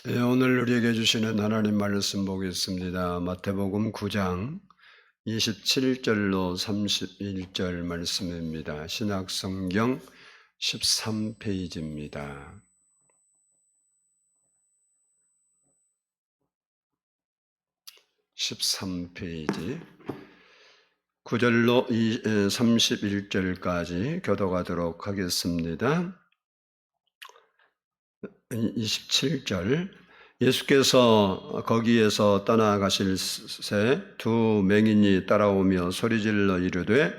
오늘 우리에게 주시는 하나님 말씀 보겠습니다. 마태복음 9장 27절로 31절 말씀입니다. 신약성경 13페이지입니다. 13페이지 9절로 31절까지 교독하도록 하겠습니다. 27절 예수께서 거기에서 떠나가실 새 두 맹인이 따라오며 소리질러 이르되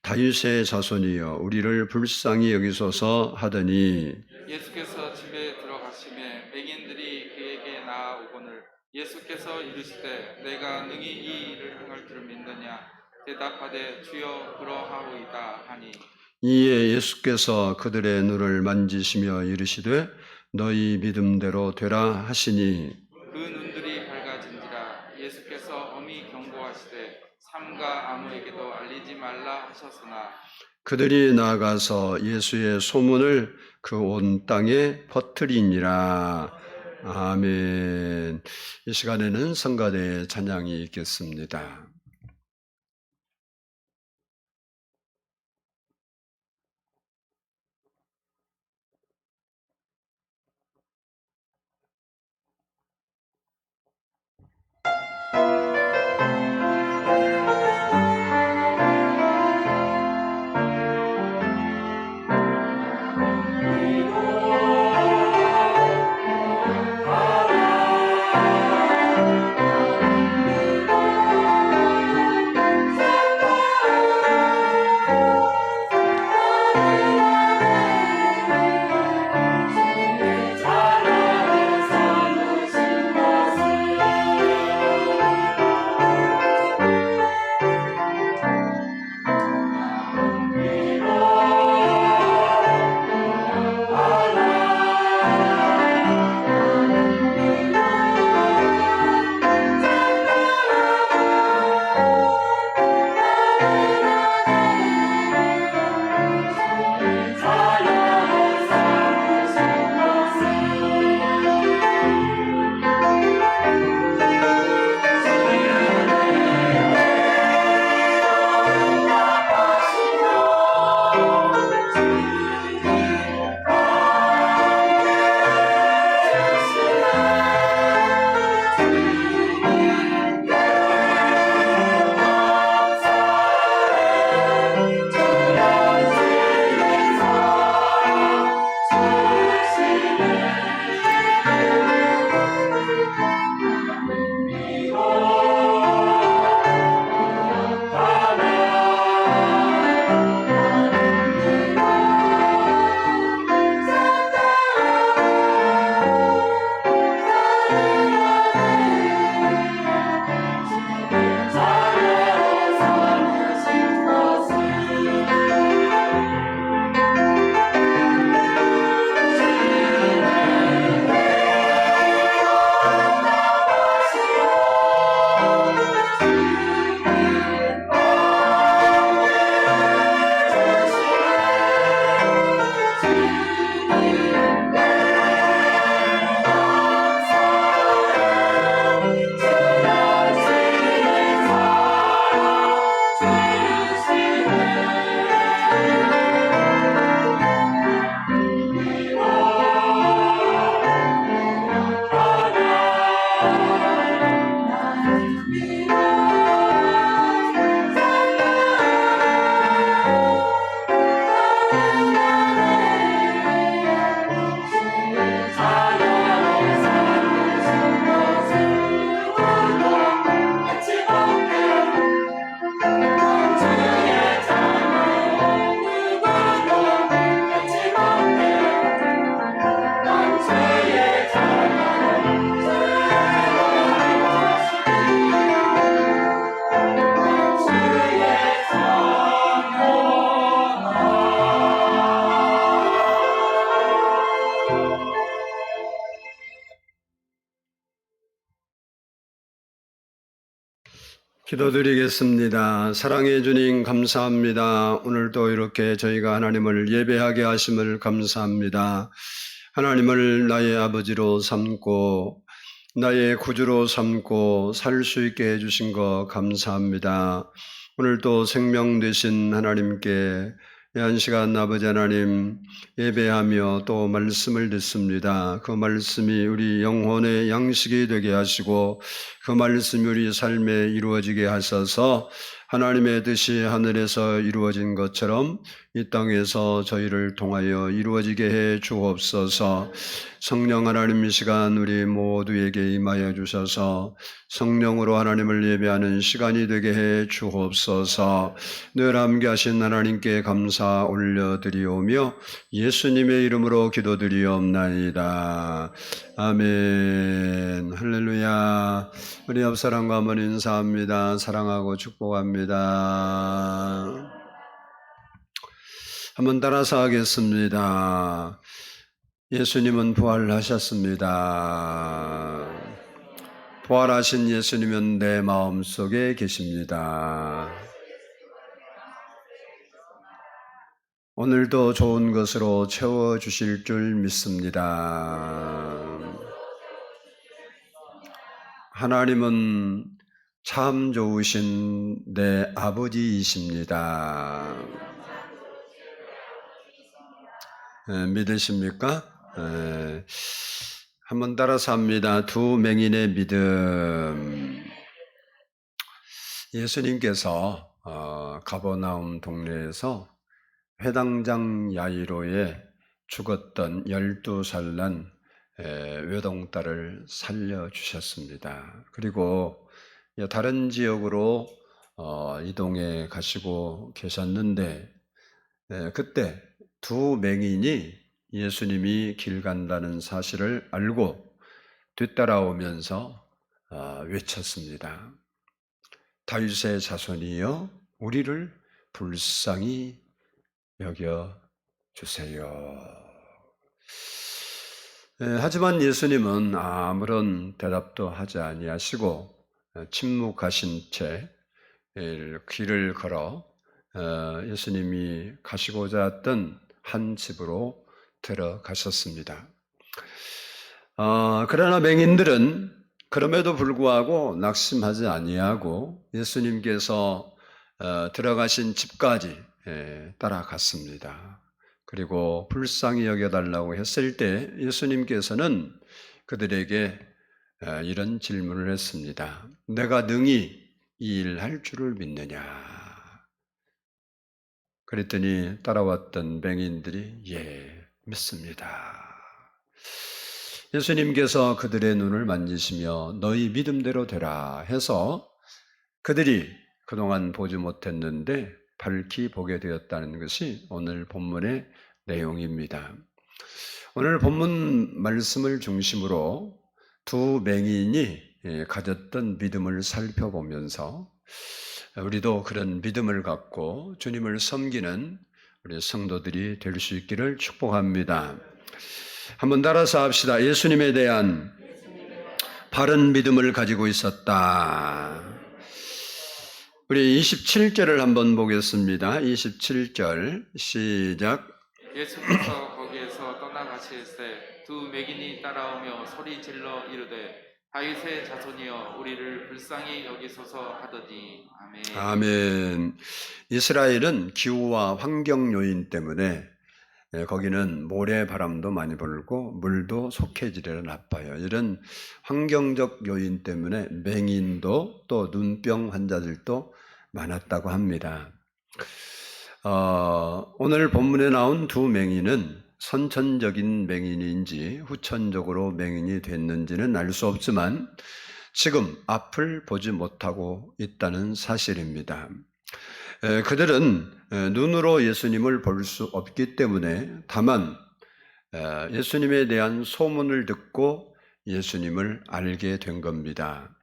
다윗의 자손이여 우리를 불쌍히 여기소서 하더니 예수께서 집에 들어가시매 맹인들이 그에게 나아오거늘 예수께서 이르시되 내가 능히 이 일을 행할 줄 믿느냐 대답하되 주여 그러하오이다 하니 이에 예수께서 그들의 눈을 만지시며 이르시되 너희 믿음대로 되라 하시니 그 눈들이 밝아진지라. 예수께서 엄히 경고하시되 삼가 아무에게도 알리지 말라 하셨으나 그들이 나아가서 예수의 소문을 그 온 땅에 퍼뜨리니라. 아멘. 이 시간에는 성가대의 찬양이 있겠습니다. 기도드리겠습니다. 사랑해 주님 감사합니다. 오늘도 이렇게 저희가 하나님을 예배하게 하심을 감사합니다. 하나님을 나의 아버지로 삼고 나의 구주로 삼고 살 수 있게 해주신 것 감사합니다. 오늘도 생명 되신 하나님께 이 한 시간 아버지 하나님 예배하며 또 말씀을 듣습니다. 그 말씀이 우리 영혼의 양식이 되게 하시고 그 말씀이 우리 삶에 이루어지게 하셔서 하나님의 뜻이 하늘에서 이루어진 것처럼 이 땅에서 저희를 통하여 이루어지게 해 주옵소서. 성령 하나님 이 시간 우리 모두에게 임하여 주셔서 성령으로 하나님을 예배하는 시간이 되게 해 주옵소서. 늘 함께하신 하나님께 감사 올려드리오며 예수님의 이름으로 기도드리옵나이다. 아멘. 할렐루야. 우리 옆사람과 한번 인사합니다. 사랑하고 축복합니다. 한번 따라서 하겠습니다. 예수님은 부활하셨습니다. 부활하신 예수님은 내 마음속에 계십니다. 오늘도 좋은 것으로 채워주실 줄 믿습니다. 하나님은 참 좋으신 내 아버지이십니다. 믿으십니까? 한번 따라서 합니다. 두 맹인의 믿음. 예수님께서 가버나움 동네에서 회당장 야이로에 죽었던 12살 난 외동딸을 살려주셨습니다. 그리고 다른 지역으로 이동해 가시고 계셨는데 그때 두 맹인이 예수님이 길 간다는 사실을 알고 뒤따라오면서 외쳤습니다. 다윗의 자손이여 우리를 불쌍히 여겨주세요. 하지만 예수님은 아무런 대답도 하지 아니하시고 침묵하신 채 길을 걸어 예수님이 가시고자 했던 한 집으로 들어가셨습니다. 그러나 맹인들은 그럼에도 불구하고 낙심하지 아니하고 예수님께서 들어가신 집까지 따라갔습니다. 그리고 불쌍히 여겨달라고 했을 때 예수님께서는 그들에게 이런 질문을 했습니다. 내가 능히 이 일 할 줄을 믿느냐? 그랬더니 따라왔던 맹인들이 예, 믿습니다. 예수님께서 그들의 눈을 만지시며 너희 믿음대로 되라 해서 그들이 그동안 보지 못했는데 밝히 보게 되었다는 것이 오늘 본문의 내용입니다. 오늘 본문 말씀을 중심으로 두 맹인이 가졌던 믿음을 살펴보면서 우리도 그런 믿음을 갖고 주님을 섬기는 우리 성도들이 될 수 있기를 축복합니다. 한번 따라서 합시다. 예수님에 대한 바른 믿음을 가지고 있었다. 우리 27절을 한번 보겠습니다. 27절 시작. 예수께서 거기에서 떠나가실새 두 맹인이 따라오며 소리 질러 이르되 다윗의 자손이여 우리를 불쌍히 여기소서 하더니 아멘. 아멘. 이스라엘은 기후와 환경 요인 때문에 거기는 모래바람도 많이 불고 물도 속해지려 나빠요. 이런 환경적 요인 때문에 맹인도 또 눈병 환자들도 많았다고 합니다. 오늘 본문에 나온 두 맹인은 선천적인 맹인인지 후천적으로 맹인이 됐는지는 알 수 없지만 지금 앞을 보지 못하고 있다는 사실입니다. 그들은 눈으로 예수님을 볼 수 없기 때문에 다만 예수님에 대한 소문을 듣고 예수님을 알게 된 겁니다.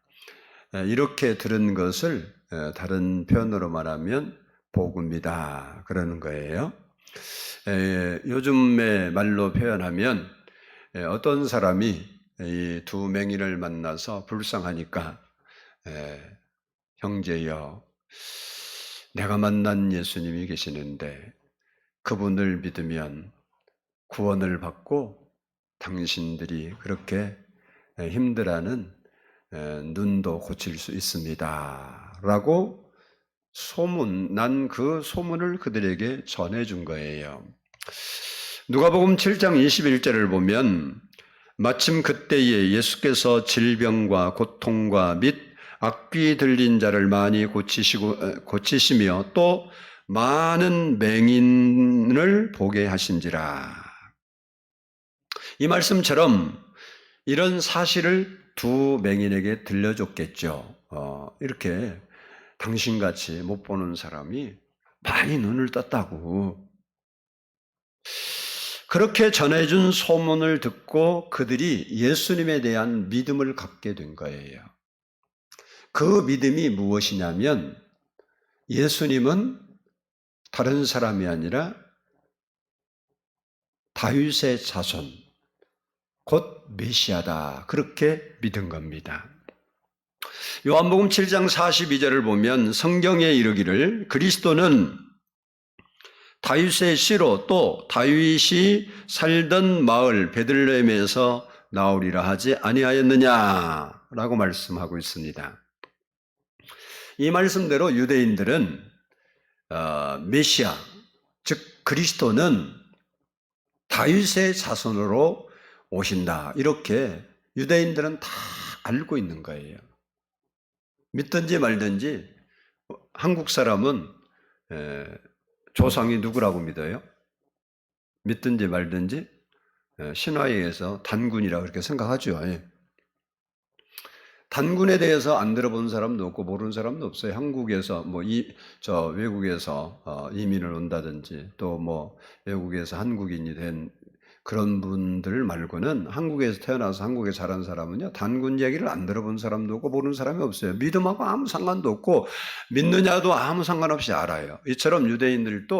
이렇게 들은 것을 다른 표현으로 말하면 복음이다 그러는 거예요. 요즘의 말로 표현하면 어떤 사람이 이 두 맹인을 만나서 불쌍하니까 형제여 내가 만난 예수님이 계시는데 그분을 믿으면 구원을 받고 당신들이 그렇게 힘들어하는 눈도 고칠 수 있습니다. 라고 난 그 소문을 그들에게 전해준 거예요. 누가복음 7장 21절을 보면 마침 그때에 예수께서 질병과 고통과 및 악귀 들린 자를 많이 고치시며 또 많은 맹인을 보게 하신지라. 이 말씀처럼 이런 사실을 두 맹인에게 들려줬겠죠. 이렇게 당신같이 못 보는 사람이 많이 눈을 떴다고. 그렇게 전해준 소문을 듣고 그들이 예수님에 대한 믿음을 갖게 된 거예요. 그 믿음이 무엇이냐면 예수님은 다른 사람이 아니라 다윗의 자손, 곧 메시아다. 그렇게 믿은 겁니다. 요한복음 7장 42절을 보면 성경에 이르기를 그리스도는 다윗의 씨로 또 다윗이 살던 마을 베들레헴에서 나오리라 하지 아니하였느냐라고 말씀하고 있습니다. 이 말씀대로 유대인들은 메시아, 즉 그리스도는 다윗의 자손으로 오신다. 이렇게 유대인들은 다 알고 있는 거예요. 믿든지 말든지 한국 사람은 조상이 누구라고 믿어요? 믿든지 말든지 신화에 의해서 단군이라고 그렇게 생각하죠. 단군에 대해서 안 들어본 사람도 없고 모르는 사람도 없어요. 한국에서 외국에서 이민을 온다든지 또 외국에서 한국인이 된 그런 분들 말고는 한국에서 태어나서 한국에 자란 사람은요, 단군 얘기를 안 들어본 사람도 없고 모르는 사람이 없어요. 믿음하고 아무 상관도 없고 믿느냐도 아무 상관없이 알아요. 이처럼 유대인들은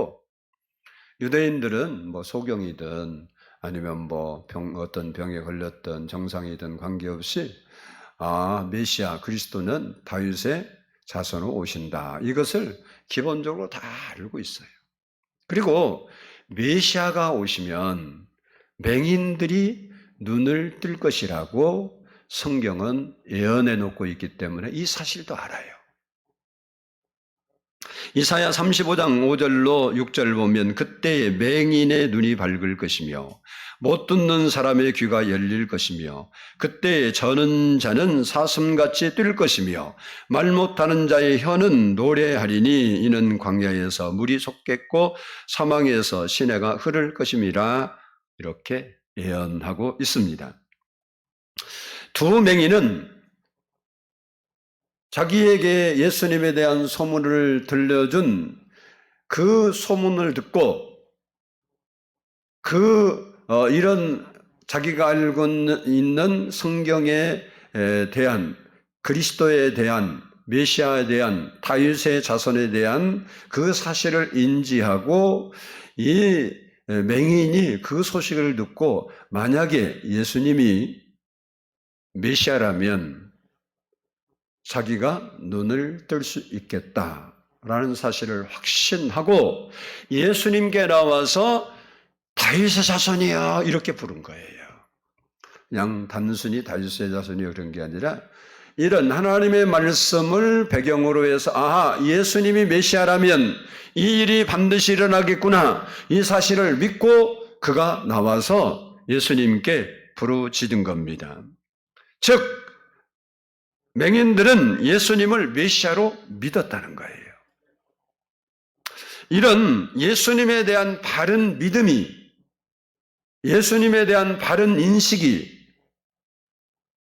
소경이든 아니면 어떤 병에 걸렸든 정상이든 관계없이 메시아 그리스도는 다윗의 자손으로 오신다. 이것을 기본적으로 다 알고 있어요. 그리고 메시아가 오시면 맹인들이 눈을 뜰 것이라고 성경은 예언해 놓고 있기 때문에 이 사실도 알아요. 이사야 35장 5절로 6절 보면 그때에 맹인의 눈이 밝을 것이며 못 듣는 사람의 귀가 열릴 것이며 그때에 저는 자는 사슴같이 뛸 것이며 말 못하는 자의 혀는 노래하리니 이는 광야에서 물이 솟겠고 사망에서 시내가 흐를 것임이라. 이렇게 예언하고 있습니다. 두 맹인은 자기에게 예수님에 대한 소문을 들려준 그 소문을 듣고 이런 자기가 알고 있는 성경에 대한 그리스도에 대한 메시아에 대한 다윗의 자손에 대한 그 사실을 인지하고 이 맹인이 그 소식을 듣고 만약에 예수님이 메시아라면 자기가 눈을 뜰 수 있겠다라는 사실을 확신하고 예수님께 나와서 다윗의 자손이야 이렇게 부른 거예요. 그냥 단순히 다윗의 자손이요 그런 게 아니라 이런 하나님의 말씀을 배경으로 해서 예수님이 메시아라면 이 일이 반드시 일어나겠구나 이 사실을 믿고 그가 나와서 예수님께 부르짖은 겁니다. 즉 맹인들은 예수님을 메시아로 믿었다는 거예요. 이런 예수님에 대한 바른 믿음이 예수님에 대한 바른 인식이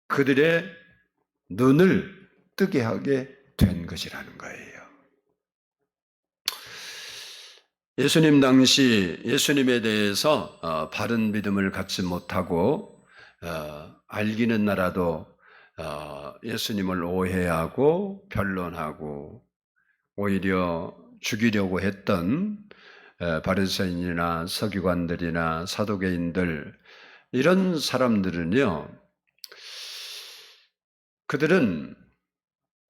그들의 눈을 뜨게 하게 된 것이라는 거예요. 예수님 당시 예수님에 대해서 바른 믿음을 갖지 못하고 알기는 알아도 예수님을 오해하고 변론하고 오히려 죽이려고 했던 바리새인이나 서기관들이나 사두개인들 이런 사람들은요, 그들은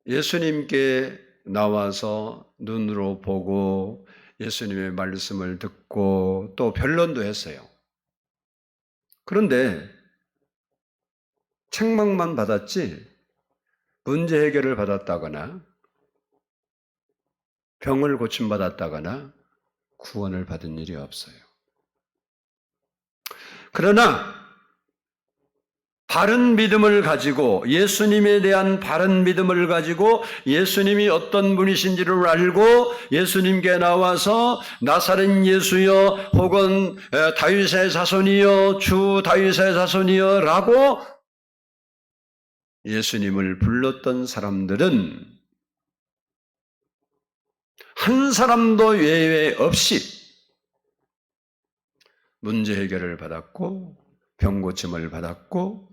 예수님께 나와서 눈으로 보고 예수님의 말씀을 듣고 또 변론도 했어요. 그런데 책망만 받았지 문제 해결을 받았다거나 병을 고침받았다거나 구원을 받은 일이 없어요. 그러나 바른 믿음을 가지고 예수님에 대한 바른 믿음을 가지고 예수님이 어떤 분이신지를 알고 예수님께 나와서 나사렛 예수여 혹은 다윗의 자손이여 주 다윗의 자손이여 라고 예수님을 불렀던 사람들은 한 사람도 예외 없이 문제 해결을 받았고 병 고침을 받았고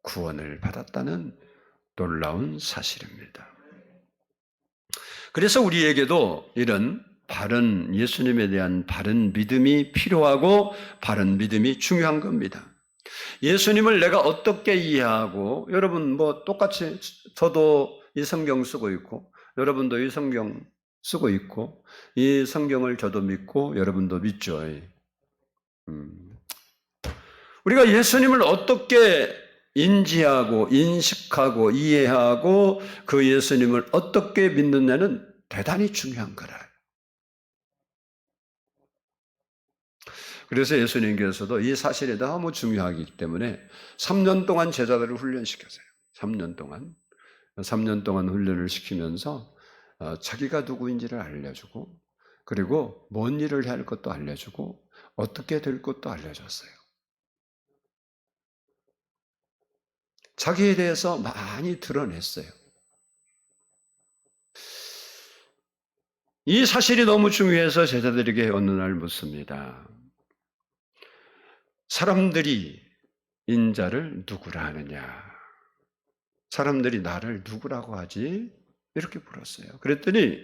구원을 받았다는 놀라운 사실입니다. 그래서 우리에게도 이런 바른 예수님에 대한 바른 믿음이 필요하고 바른 믿음이 중요한 겁니다. 예수님을 내가 어떻게 이해하고 여러분 뭐 똑같이 저도 이 성경 쓰고 있고 여러분도 이 성경 쓰고 있고 이 성경을 저도 믿고 여러분도 믿죠. 우리가 예수님을 어떻게 인지하고 인식하고 이해하고 그 예수님을 어떻게 믿느냐는 대단히 중요한 거라. 그래서 예수님께서도 이 사실이 너무 중요하기 때문에 3년 동안 제자들을 훈련시켰어요. 3년 동안 훈련을 시키면서 자기가 누구인지를 알려주고 그리고 뭔 일을 해야 할 것도 알려주고 어떻게 될 것도 알려줬어요. 자기에 대해서 많이 드러냈어요. 이 사실이 너무 중요해서 제자들에게 어느 날 묻습니다. 사람들이 인자를 누구라 하느냐? 사람들이 나를 누구라고 하지? 이렇게 물었어요. 그랬더니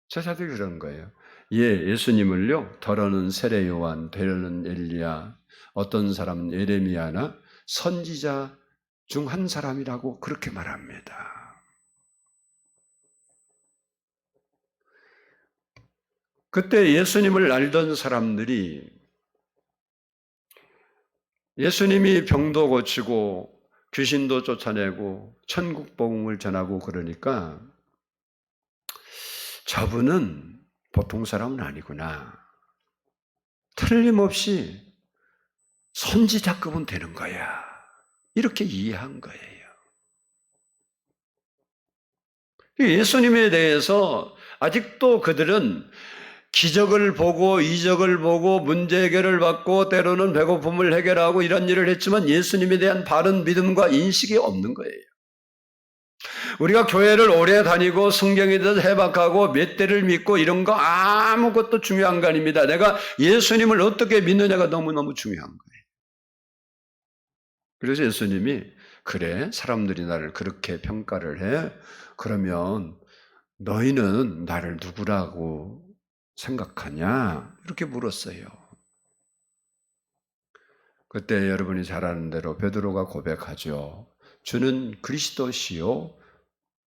제자들이 그런 거예요. 예수님을요, 더러는 세례 요한, 되려는 엘리야, 어떤 사람은 예레미야나 선지자 중 한 사람이라고 그렇게 말합니다. 그때 예수님을 알던 사람들이 예수님이 병도 고치고 귀신도 쫓아내고 천국 복음을 전하고 그러니까 저분은 보통 사람은 아니구나. 틀림없이 선지자급은 되는 거야. 이렇게 이해한 거예요. 예수님에 대해서 아직도 그들은 기적을 보고 이적을 보고 문제 해결을 받고 때로는 배고픔을 해결하고 이런 일을 했지만 예수님에 대한 바른 믿음과 인식이 없는 거예요. 우리가 교회를 오래 다니고 성경에 대해서 해박하고 몇 대를 믿고 이런 거 아무것도 중요한 거 아닙니다. 내가 예수님을 어떻게 믿느냐가 너무너무 중요한 거예요. 그래서 예수님이 그래 사람들이 나를 그렇게 평가를 해? 그러면 너희는 나를 누구라고 생각하냐? 이렇게 물었어요. 그때 여러분이 잘 아는 대로 베드로가 고백하죠. 주는 그리스도시요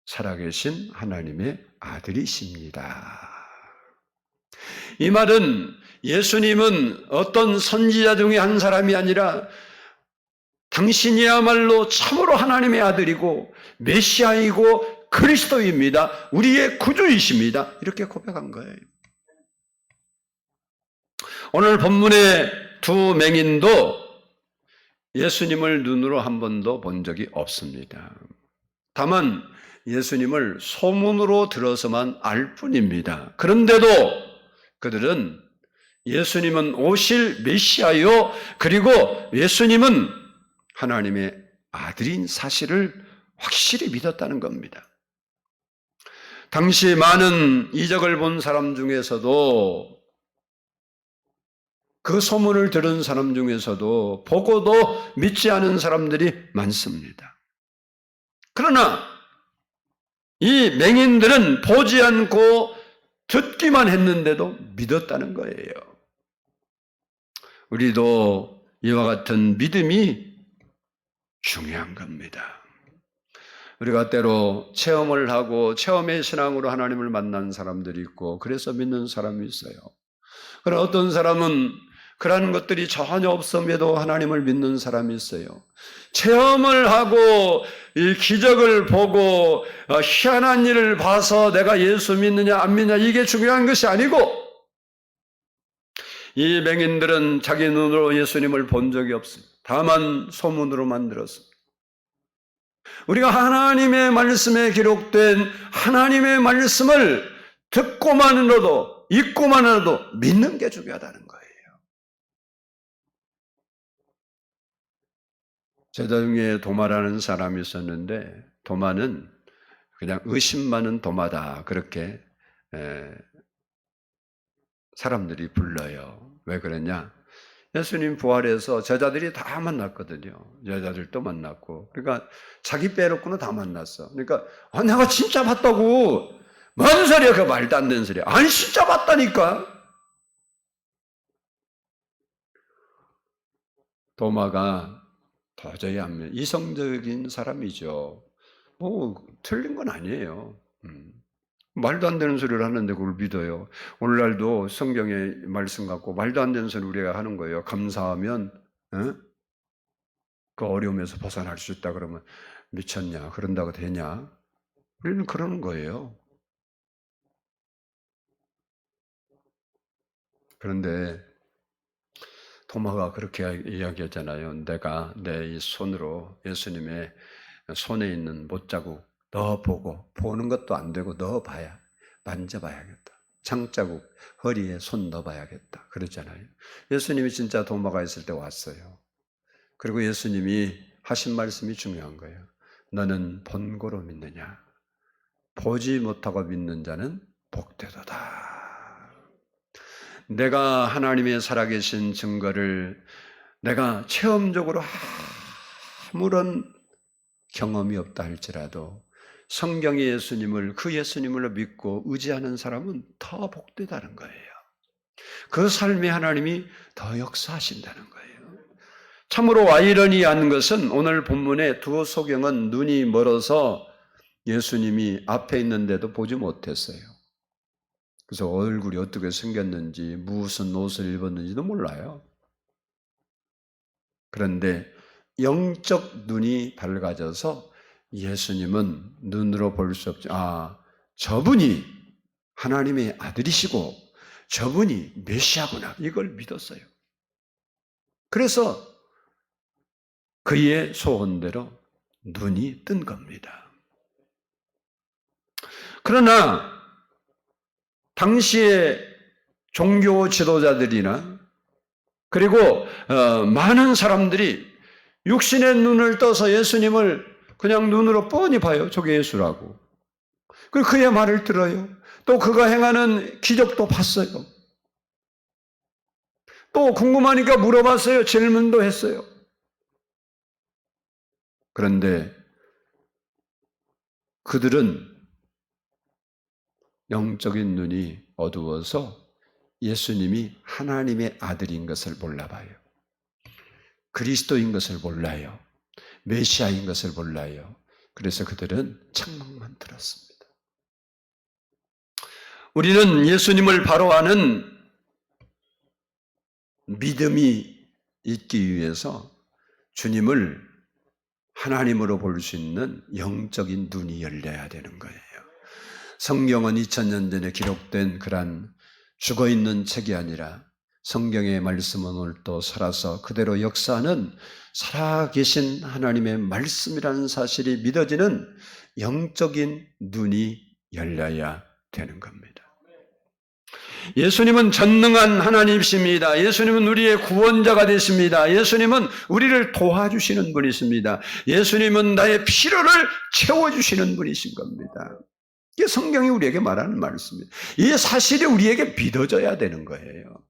살아계신 하나님의 아들이십니다. 이 말은 예수님은 어떤 선지자 중에 한 사람이 아니라 당신이야말로 참으로 하나님의 아들이고 메시아이고 그리스도입니다. 우리의 구주이십니다. 이렇게 고백한 거예요. 오늘 본문의 두 맹인도 예수님을 눈으로 한 번도 본 적이 없습니다. 다만 예수님을 소문으로 들어서만 알 뿐입니다. 그런데도 그들은 예수님은 오실 메시아요 그리고 예수님은 하나님의 아들인 사실을 확실히 믿었다는 겁니다. 당시 많은 이적을 본 사람 중에서도 그 소문을 들은 사람 중에서도 보고도 믿지 않은 사람들이 많습니다. 그러나 이 맹인들은 보지 않고 듣기만 했는데도 믿었다는 거예요. 우리도 이와 같은 믿음이 중요한 겁니다. 우리가 때로 체험을 하고 체험의 신앙으로 하나님을 만난 사람들이 있고 그래서 믿는 사람이 있어요. 그러나 어떤 사람은 그러한 것들이 전혀 없음에도 하나님을 믿는 사람이 있어요. 체험을 하고 이 기적을 보고 희한한 일을 봐서 내가 예수 믿느냐 안 믿느냐 이게 중요한 것이 아니고, 이 맹인들은 자기 눈으로 예수님을 본 적이 없습니다. 다만 소문으로만 들었습니다. 우리가 하나님의 말씀에 기록된 하나님의 말씀을 듣고만으로도 읽고만으로도 믿는 게 중요하다는 거예요. 제자 중에 도마라는 사람이 있었는데, 도마는 그냥 의심 많은 도마다 그렇게 사람들이 불러요. 왜 그러냐? 예수님 부활해서 제자들이 다 만났거든요. 여자들도 만났고. 그러니까 자기 빼놓고는 다 만났어. 그러니까 내가 진짜 봤다고. 뭔 소리야? 그 말도 안 되는 소리야. 아니 진짜 봤다니까. 도마가 도저히 안 믿어. 이성적인 사람이죠. 뭐 틀린 건 아니에요. 말도 안 되는 소리를 하는데 그걸 믿어요. 오늘날도 성경의 말씀 갖고 말도 안 되는 소리 우리가 하는 거예요. 감사하면 그 어려움에서 벗어날 수 있다 그러면 미쳤냐? 그런다고 되냐? 우리는 그러는 거예요. 그런데 도마가 그렇게 이야기했잖아요. 내가 내 이 손으로 예수님의 손에 있는 못자국 넣어보고, 보는 것도 안 되고 넣어봐야, 만져봐야겠다. 장자국 허리에 손 넣어봐야겠다. 그러잖아요. 예수님이 진짜 도마가 있을 때 왔어요. 그리고 예수님이 하신 말씀이 중요한 거예요. 너는 본고로 믿느냐? 보지 못하고 믿는 자는 복되도다. 내가 하나님의 살아계신 증거를 내가 체험적으로 아무런 경험이 없다 할지라도 성경의 예수님을, 그 예수님을 믿고 의지하는 사람은 더 복되다는 거예요. 그 삶에 하나님이 더 역사하신다는 거예요. 참으로 아이러니한 것은 오늘 본문의 두 소경은 눈이 멀어서 예수님이 앞에 있는데도 보지 못했어요. 그래서 얼굴이 어떻게 생겼는지, 무슨 옷을 입었는지도 몰라요. 그런데 영적 눈이 밝아져서 예수님은 눈으로 볼 수 없죠. 저분이 하나님의 아들이시고 저분이 메시아구나, 이걸 믿었어요. 그래서 그의 소원대로 눈이 뜬 겁니다. 그러나 당시의 종교 지도자들이나 그리고 많은 사람들이 육신의 눈을 떠서 예수님을 그냥 눈으로 뻔히 봐요. 저게 예수라고. 그리고 그의 말을 들어요. 또 그가 행하는 기적도 봤어요. 또 궁금하니까 물어봤어요. 질문도 했어요. 그런데 그들은 영적인 눈이 어두워서 예수님이 하나님의 아들인 것을 몰라봐요. 그리스도인 것을 몰라요. 메시아인 것을 몰라요. 그래서 그들은 책망만 들었습니다. 우리는 예수님을 바로 아는 믿음이 있기 위해서 주님을 하나님으로 볼 수 있는 영적인 눈이 열려야 되는 거예요. 성경은 2000년 전에 기록된 그런 죽어있는 책이 아니라 성경의 말씀은 오늘도 살아서 그대로 역사하는 살아계신 하나님의 말씀이라는 사실이 믿어지는 영적인 눈이 열려야 되는 겁니다. 예수님은 전능한 하나님이십니다. 예수님은 우리의 구원자가 되십니다. 예수님은 우리를 도와주시는 분이십니다. 예수님은 나의 필요를 채워주시는 분이신 겁니다. 이게 성경이 우리에게 말하는 말씀입니다. 이 사실이 우리에게 믿어져야 되는 거예요.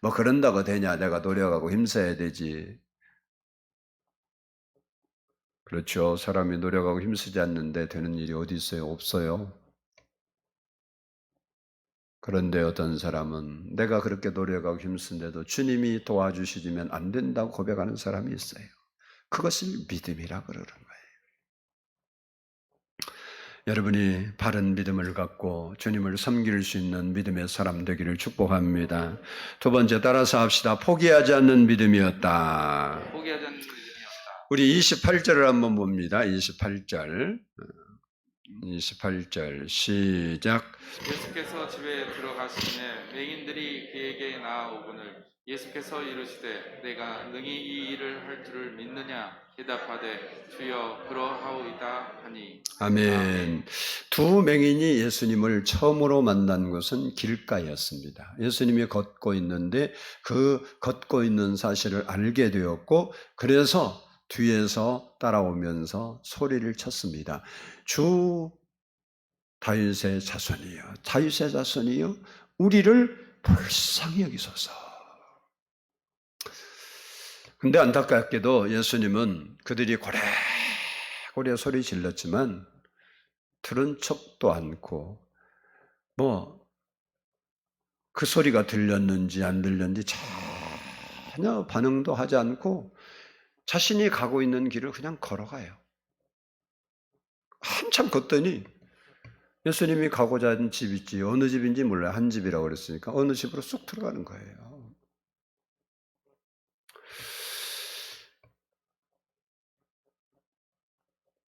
뭐 그런다고 되냐? 내가 노력하고 힘써야 되지. 그렇죠. 사람이 노력하고 힘쓰지 않는데 되는 일이 어디 있어요? 없어요. 그런데 어떤 사람은 내가 그렇게 노력하고 힘쓴데도 주님이 도와주시면 안 된다고 고백하는 사람이 있어요. 그것을 믿음이라 그러는 거예요. 여러분이 바른 믿음을 갖고 주님을 섬길 수 있는 믿음의 사람 되기를 축복합니다. 두 번째, 따라서 합시다. 포기하지 않는 믿음이었다. 포기하지 않는 믿음이었다. 우리 28절을 한번 봅니다. 28절 시작. 예수께서 집에 들어가시매 맹인들이 그에게 나아오거늘 예수께서 이르시되 내가 능히 이 일을 할 줄을 믿느냐 대답하되 주여 그러하오이다 하니. 아멘. 두 맹인이 예수님을 처음으로 만난 것은 길가였습니다. 예수님이 걷고 있는데 그 걷고 있는 사실을 알게 되었고 그래서 뒤에서 따라오면서 소리를 쳤습니다. 주 다윗의 자손이여, 다윗의 자손이여, 우리를 불쌍히 여기소서. 근데 안타깝게도 예수님은 그들이 고래고래 소리 질렀지만 들은 척도 않고 그 소리가 들렸는지 안 들렸는지 전혀 반응도 하지 않고 자신이 가고 있는 길을 그냥 걸어가요. 한참 걷더니 예수님이 가고자 하는 집 있지, 어느 집인지 몰라요. 한 집이라고 그랬으니까 어느 집으로 쑥 들어가는 거예요.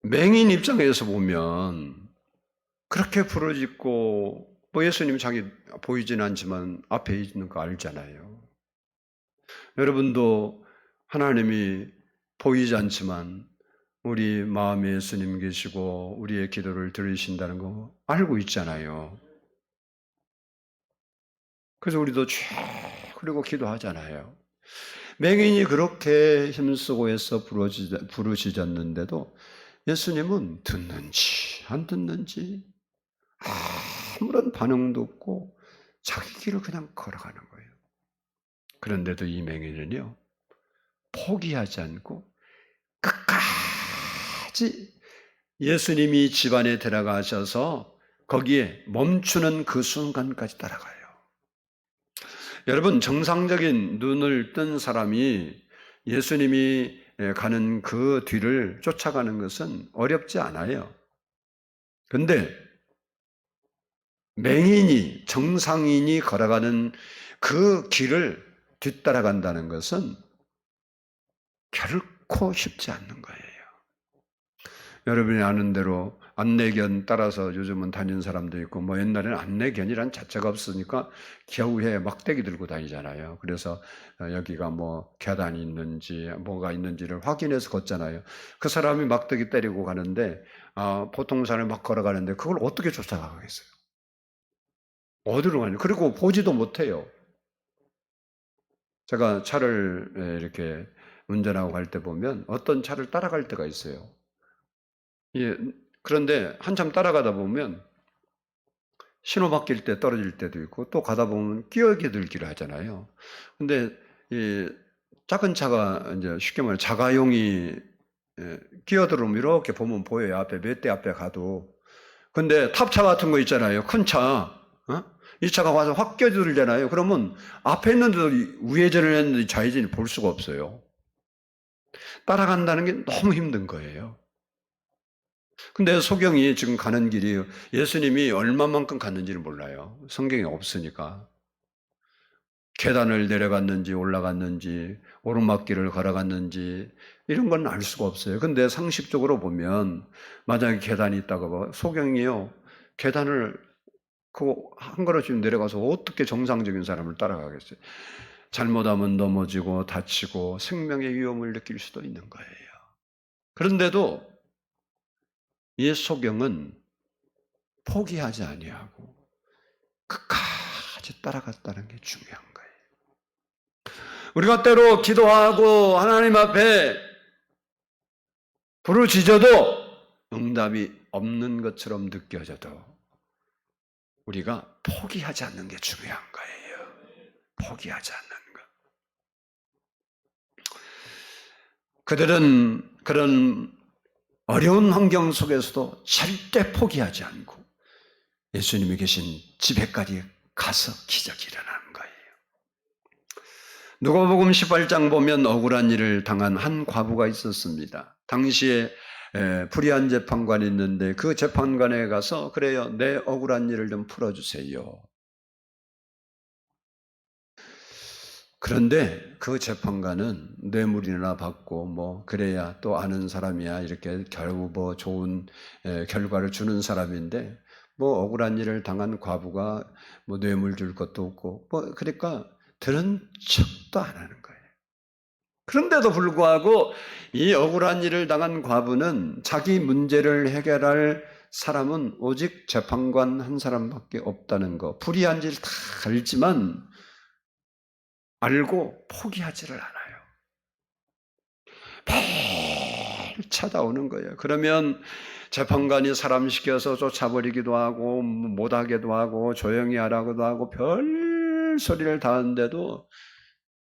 맹인 입장에서 보면 그렇게 부르짖고 예수님 자기 보이진 않지만 앞에 있는 거 알잖아요. 여러분도 하나님이 보이지 않지만 우리 마음에 예수님 계시고 우리의 기도를 들으신다는 거 알고 있잖아요. 그래서 우리도 그리고 기도하잖아요. 맹인이 그렇게 힘쓰고 해서 부르짖었는데도 예수님은 듣는지 안 듣는지 아무런 반응도 없고 자기 길을 그냥 걸어가는 거예요. 그런데도 이 맹인은요, 포기하지 않고 끝까지 예수님이 집안에 들어가셔서 거기에 멈추는 그 순간까지 따라가요. 여러분, 정상적인 눈을 뜬 사람이 예수님이 가는 그 뒤를 쫓아가는 것은 어렵지 않아요. 근데 맹인이, 정상인이 걸어가는 그 길을 뒤따라간다는 것은 결코 쉽지 않는 거예요. 여러분이 아는 대로 안내견 따라서 요즘은 다니는 사람도 있고 옛날에는 안내견이란 자체가 없으니까 겨우에 막대기 들고 다니잖아요. 그래서 여기가 계단이 있는지 뭐가 있는지를 확인해서 걷잖아요. 그 사람이 막대기 때리고 가는데 보통 사람이 막 걸어가는데 그걸 어떻게 쫓아가겠어요? 어디로 가냐? 그리고 보지도 못해요. 제가 차를 이렇게 운전하고 갈 때 보면 어떤 차를 따라갈 때가 있어요. 예, 그런데 한참 따라가다 보면 신호 바뀔 때 떨어질 때도 있고 또 가다 보면 끼어들기를 하잖아요. 근데 이 작은 차가 이제 쉽게 말해 자가용이 끼어들으면 이렇게 보면 보여요. 앞에 몇 대 앞에 가도. 근데 탑차 같은 거 있잖아요. 큰 차. 이 차가 와서 확 끼어들잖아요. 그러면 앞에 있는데도 우회전을 했는데 좌회전이 볼 수가 없어요. 따라간다는 게 너무 힘든 거예요. 근데 소경이 지금 가는 길이 예수님이 얼마만큼 갔는지를 몰라요. 성경에 없으니까. 계단을 내려갔는지 올라갔는지 오르막길을 걸어갔는지 이런 건 알 수가 없어요. 근데 상식적으로 보면 만약에 계단이 있다고 소경이요. 계단을 한 걸음씩 내려가서 어떻게 정상적인 사람을 따라가겠어요. 잘못하면 넘어지고 다치고 생명의 위험을 느낄 수도 있는 거예요. 그런데도 이 소경은 포기하지 아니하고 끝까지 따라갔다는 게 중요한 거예요. 우리가 때로 기도하고 하나님 앞에 부르짖어도 응답이 없는 것처럼 느껴져도 우리가 포기하지 않는 게 중요한 거예요. 포기하지 않는 것. 그들은 그런 어려운 환경 속에서도 절대 포기하지 않고 예수님이 계신 집에까지 가서 기적이 일어나는 거예요. 누가복음 18장 보면 억울한 일을 당한 한 과부가 있었습니다. 당시에 불의한 재판관이 있는데 그 재판관에 가서 그래요. 내 억울한 일을 좀 풀어주세요. 그런데 그 재판관은 뇌물이나 받고 뭐 그래야 또 아는 사람이야 이렇게 결국 뭐 좋은 결과를 주는 사람인데 뭐 억울한 일을 당한 과부가 뭐 뇌물 줄 것도 없고 뭐 그러니까 들은 척도 안 하는 거예요. 그런데도 불구하고 이 억울한 일을 당한 과부는 자기 문제를 해결할 사람은 오직 재판관 한 사람밖에 없다는 거. 불의한 일 다 알지만 알고 포기하지를 않아요. 매일 찾아오는 거예요. 그러면 재판관이 사람 시켜서 쫓아버리기도 하고 못하게도 하고 조용히 하라고도 하고 별 소리를 다 하는데도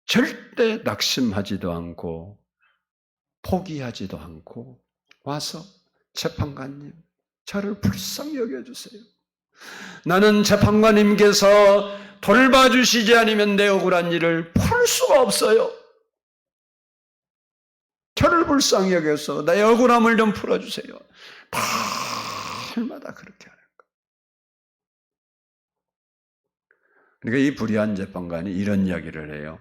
절대 낙심하지도 않고 포기하지도 않고 와서 재판관님 저를 불쌍히 여겨주세요. 나는 재판관님께서 돌봐주시지 않으면 내 억울한 일을 풀 수가 없어요. 저를 불쌍히 여겨서 나의 억울함을 좀 풀어주세요. 달마다 그렇게 하는 거예요. 그러니까 이 불의한 재판관이 이런 이야기를 해요.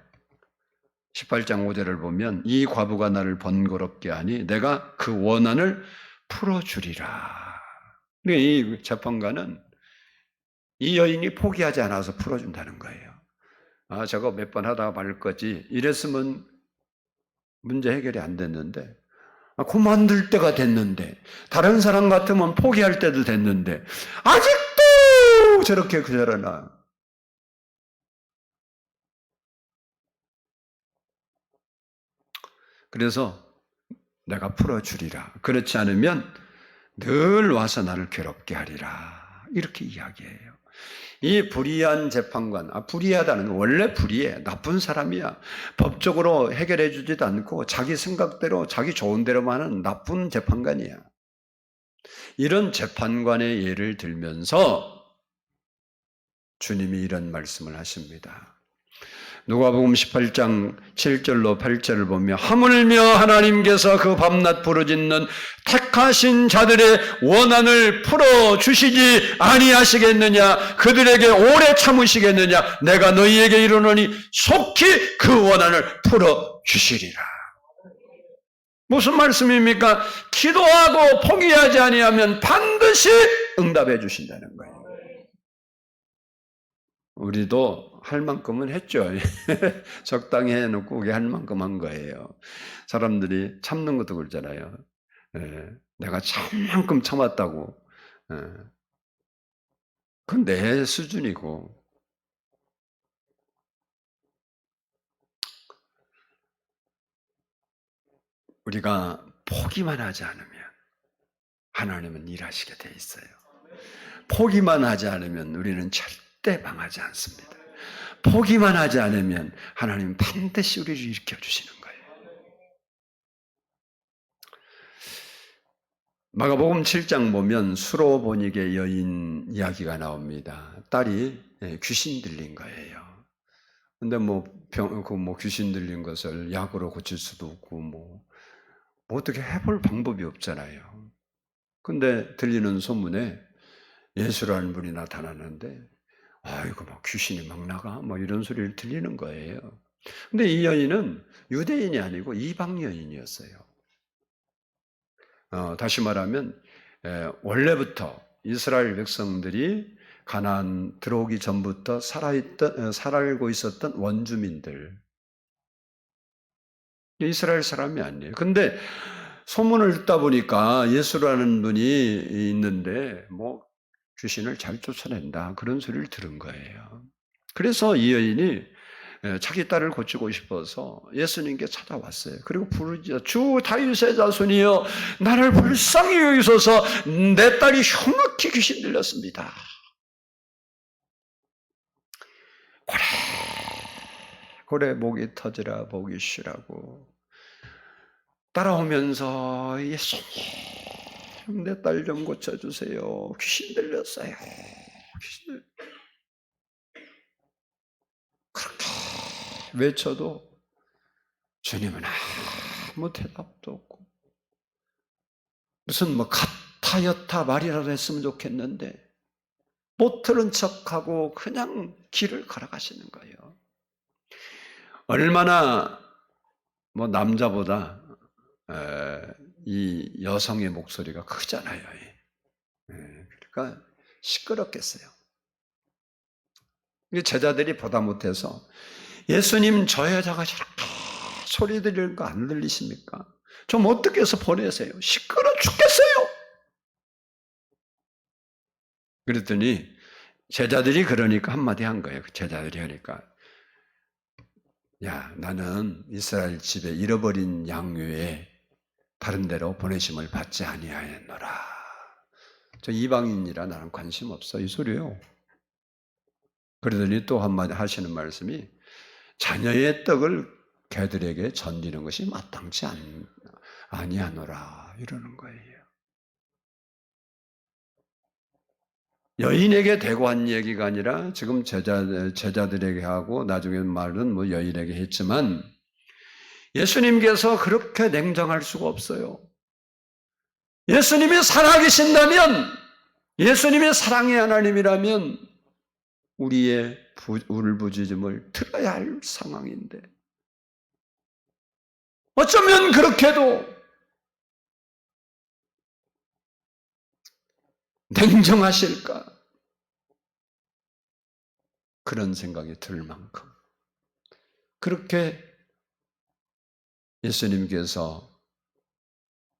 18장 5절을 보면 이 과부가 나를 번거롭게 하니 내가 그 원한을 풀어주리라. 그러니까 이 재판관은 이 여인이 포기하지 않아서 풀어준다는 거예요. 아, 저거 몇 번 하다가 말 거지. 이랬으면 문제 해결이 안 됐는데, 그만둘 때가 됐는데, 다른 사람 같으면 포기할 때도 됐는데, 아직도 저렇게 그러나. 그래서 내가 풀어주리라. 그렇지 않으면 늘 와서 나를 괴롭게 하리라. 이렇게 이야기해요. 이 불의한 재판관, 불의하다는 건 원래 불의해. 나쁜 사람이야. 법적으로 해결해 주지도 않고 자기 생각대로 자기 좋은 대로만 하는 나쁜 재판관이야. 이런 재판관의 예를 들면서 주님이 이런 말씀을 하십니다. 누가복음 18장 7절로 8절을 보며 하물며 하나님께서 그 밤낮 부르짖는 택하신 자들의 원한을 풀어주시지 아니하시겠느냐, 그들에게 오래 참으시겠느냐, 내가 너희에게 이르노니 속히 그 원한을 풀어주시리라. 무슨 말씀입니까? 기도하고 포기하지 아니하면 반드시 응답해 주신다는 거예요. 우리도 할 만큼은 했죠. 적당히 해놓고 그게 할 만큼 한 거예요. 사람들이 참는 것도 그렇잖아요. 내가 참 만큼 참았다고. 그건 내 수준이고. 우리가 포기만 하지 않으면 하나님은 일하시게 돼 있어요. 포기만 하지 않으면 우리는 절대 망하지 않습니다. 포기만 하지 않으면 하나님은 반드시 우리를 일으켜 주시는 거예요. 마가복음 7장 보면 수로보닉의 여인 이야기가 나옵니다. 딸이 귀신 들린 거예요. 근데 뭐 귀신 들린 것을 약으로 고칠 수도 없고 뭐 어떻게 해볼 방법이 없잖아요. 근데 들리는 소문에 예수라는 분이 나타나는데 이거 막 귀신이 막 나가 뭐 이런 소리를 들리는 거예요. 근데 이 여인은 유대인이 아니고 이방 여인이었어요. 다시 말하면 원래부터 이스라엘 백성들이 가나안 들어오기 전부터 살고 있었던 원주민들, 이스라엘 사람이 아니에요. 근데 소문을 듣다 보니까 예수라는 분이 있는데 뭐 귀신을 잘 쫓아낸다 그런 소리를 들은 거예요. 그래서 이 여인이 자기 딸을 고치고 싶어서 예수님께 찾아왔어요. 그리고 부르짖어 주 다윗의 자손이여 나를 불쌍히 여기소서 내 딸이 흉악히 귀신 들렸습니다. 고래 목이 터지라 목이 쉬라고 따라오면서 예수님 내 딸 좀 고쳐주세요. 귀신 들렸어요. 귀신. 그렇게 외쳐도 주님은 아무 대답도 없고 무슨 뭐 같아였다 말이라도 했으면 좋겠는데 못 들은 척하고 그냥 길을 걸어가시는 거예요. 얼마나 뭐 남자보다 이 여성의 목소리가 크잖아요. 그러니까 시끄럽겠어요. 제자들이 보다 못해서 예수님 저 여자가 저렇게 소리 들리는 거 안 들리십니까? 좀 어떻게 해서 보내세요. 시끄러 죽겠어요. 그랬더니 제자들이 그러니까 한마디 한 거예요. 제자들이 하니까 야 나는 이스라엘 집에 잃어버린 양 외에 다른 데로 보내심을 받지 아니하였노라. 저 이방인이라 나는 관심 없어 이 소리예요. 그러더니 또 한마디 하시는 말씀이 자녀의 떡을 개들에게 전리는 것이 마땅치 아니하노라 이러는 거예요. 여인에게 대고 한 얘기가 아니라 지금 제자들에게 하고 나중에 말은 뭐 여인에게 했지만 예수님께서 그렇게 냉정할 수가 없어요. 예수님이 살아계신다면, 예수님이 사랑의 하나님이라면 우리의 울부짖음을 들어야 할 상황인데 어쩌면 그렇게도 냉정하실까? 그런 생각이 들 만큼 그렇게 예수님께서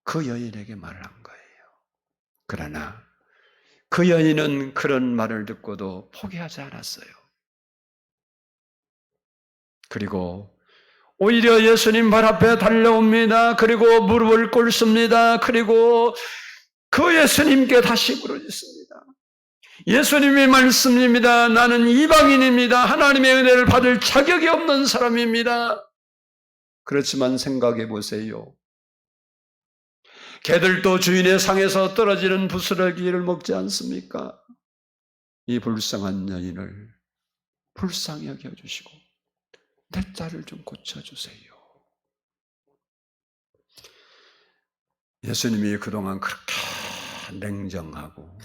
그 여인에게 말을 한 거예요. 그러나 그 여인은 그런 말을 듣고도 포기하지 않았어요. 그리고 오히려 예수님 발 앞에 달려옵니다. 그리고 무릎을 꿇습니다. 그리고 그 예수님께 다시 부르짖습니다. 예수님의 말씀입니다. 나는 이방인입니다. 하나님의 은혜를 받을 자격이 없는 사람입니다. 그렇지만 생각해 보세요. 개들도 주인의 상에서 떨어지는 부스러기를 먹지 않습니까? 이 불쌍한 여인을 불쌍히 여겨주시고 내 딸을 좀 고쳐주세요. 예수님이 그동안 그렇게 냉정하고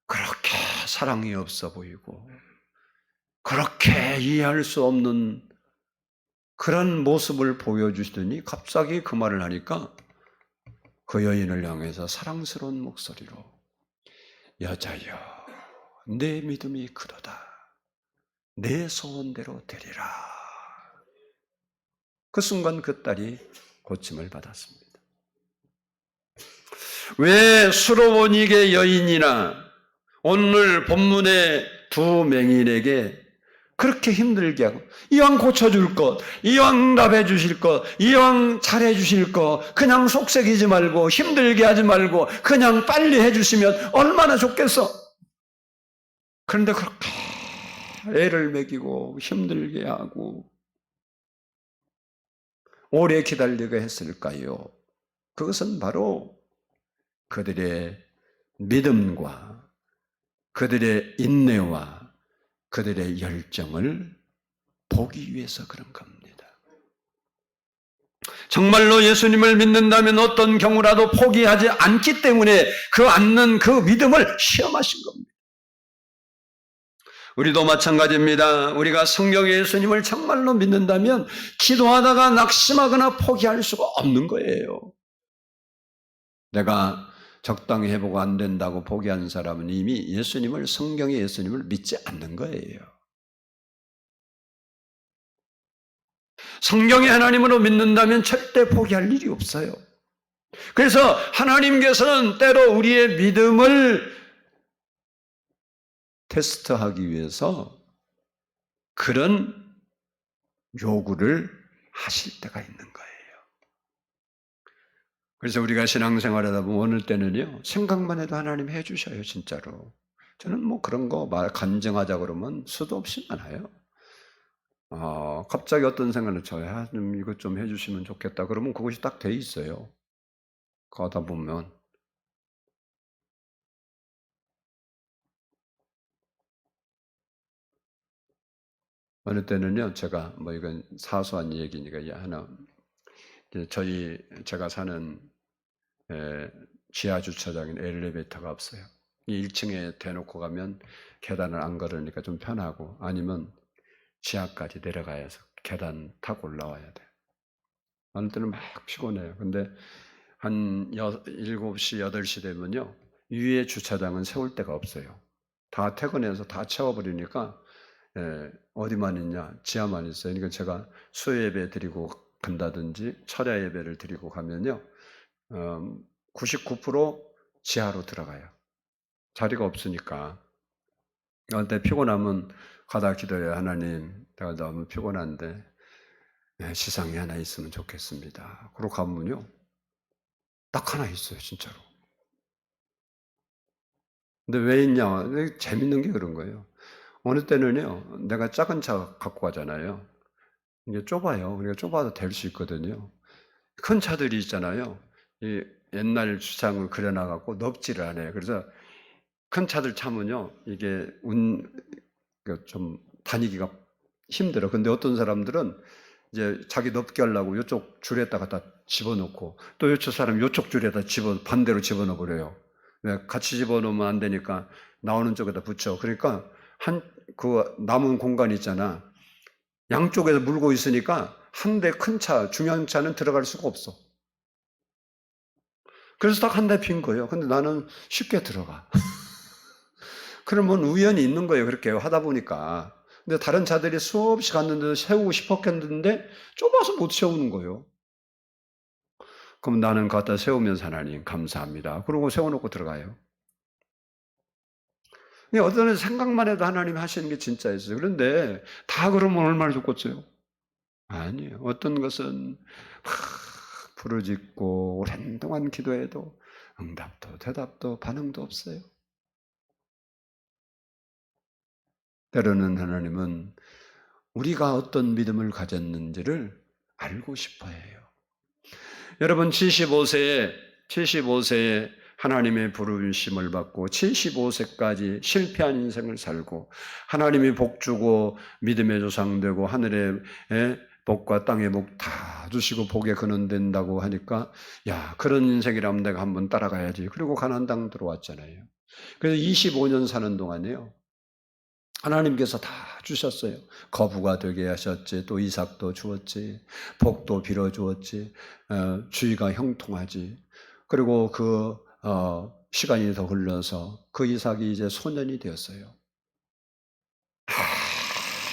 그렇게 사랑이 없어 보이고 그렇게 이해할 수 없는 그런 모습을 보여주시더니 갑자기 그 말을 하니까 그 여인을 향해서 사랑스러운 목소리로 여자여 내 믿음이 크도다 내 소원대로 되리라. 그 순간 그 딸이 고침을 받았습니다. 왜 수로보니게 여인이나 오늘 본문의 두 맹인에게 그렇게 힘들게 하고 이왕 고쳐줄 것, 이왕 답해 주실 것, 이왕 잘해 주실 것 그냥 속색이지 말고 힘들게 하지 말고 그냥 빨리 해주시면 얼마나 좋겠어. 그런데 그렇게 애를 먹이고 힘들게 하고 오래 기다리게 했을까요? 그것은 바로 그들의 믿음과 그들의 인내와 그들의 열정을 보기 위해서 그런 겁니다. 정말로 예수님을 믿는다면 어떤 경우라도 포기하지 않기 때문에 그 않는 그 믿음을 시험하신 겁니다. 우리도 마찬가지입니다. 우리가 성경의 예수님을 정말로 믿는다면 기도하다가 낙심하거나 포기할 수가 없는 거예요. 내가 적당히 해보고 안 된다고 포기하는 사람은 이미 예수님을, 성경의 예수님을 믿지 않는 거예요. 성경의 하나님으로 믿는다면 절대 포기할 일이 없어요. 그래서 하나님께서는 때로 우리의 믿음을 테스트하기 위해서 그런 요구를 하실 때가 있는 거예요. 그래서 우리가 신앙생활하다 보면 어느 때는요, 생각만 해도 하나님 해주셔요, 진짜로. 저는 뭐 그런 거 간증하자 그러면 수도 없이 많아요. 갑자기 어떤 생각을 저야 좀 이것 좀 해주시면 좋겠다. 그러면 그것이 딱 돼 있어요. 가다 보면 어느 때는요, 제가 뭐 이건 사소한 얘기니까 하나 제가 사는 지하 주차장에는 엘리베이터가 없어요. 1층에 대놓고 가면 계단을 안 걸으니까 좀 편하고, 아니면 지하까지 내려가야 해서 계단 타고 올라와야 돼요. 어느 때는 막 피곤해요. 근데 한 7시, 8시 되면요, 위에 주차장은 세울 데가 없어요. 다 퇴근해서 다 채워버리니까 어디만 있냐? 지하만 있어요. 그러니까 제가 수요 예배 드리고 간다든지 철야 예배를 드리고 가면요, 99% 지하로 들어가요. 자리가 없으니까. 그때 피곤하면 가다 기도해요. 하나님, 내가 너무 피곤한데 시상이 하나 있으면 좋겠습니다. 그러고 가면요, 딱 하나 있어요, 진짜로. 근데 왜 있냐? 재밌는 게 그런 거예요. 어느 때는요, 내가 작은 차 갖고 가잖아요. 이게 좁아요. 그러니까 좁아도 될 수 있거든요. 큰 차들이 있잖아요. 이 옛날 주장을 그려놔갖고 넓지를 않아요. 그래서 큰 차들 타면요, 이게 좀 다니기가 힘들어. 근데 어떤 사람들은 이제 자기 넓게 하려고 이쪽 줄에다 갖다 집어넣고, 또 이쪽 사람 이쪽 줄에다 반대로 집어넣어 버려요. 같이 집어넣으면 안 되니까 나오는 쪽에다 붙여. 그러니까 그 남은 공간이 있잖아. 양쪽에서 물고 있으니까 한 대 큰 차, 중형 차는 들어갈 수가 없어. 그래서 딱 한 대 빈 거예요. 근데 나는 쉽게 들어가. 그러면 우연히 있는 거예요. 그렇게 하다 보니까. 근데 다른 차들이 수없이 갔는데도 세우고 싶었겠는데 좁아서 못 세우는 거예요. 그럼 나는 갖다 세우면서 하나님 감사합니다. 그러고 세워놓고 들어가요. 어떤 생각만 해도 하나님 하시는 게 진짜 있어요. 그런데 다 그러면 얼마나 좋겠어요? 아니에요. 어떤 것은 부르짖고 오랜 동안 기도해도 응답도 대답도 반응도 없어요. 때로는 하나님은 우리가 어떤 믿음을 가졌는지를 알고 싶어 해요. 여러분 75세에 하나님의 부르심을 받고 75세까지 실패한 인생을 살고 하나님이 복 주고 믿음의 조상 되고 하늘의 복과 땅의 복 다 주시고 복에 근원된다고 하니까, 야, 그런 인생이라면 내가 한번 따라가야지. 그리고 가나안 땅 들어왔잖아요. 그래서 25년 사는 동안에요, 하나님께서 다 주셨어요. 거부가 되게 하셨지, 또 이삭도 주었지, 복도 빌어 주었지, 주의가 형통하지. 그리고 시간이 더 흘러서 그 이삭이 이제 소년이 되었어요.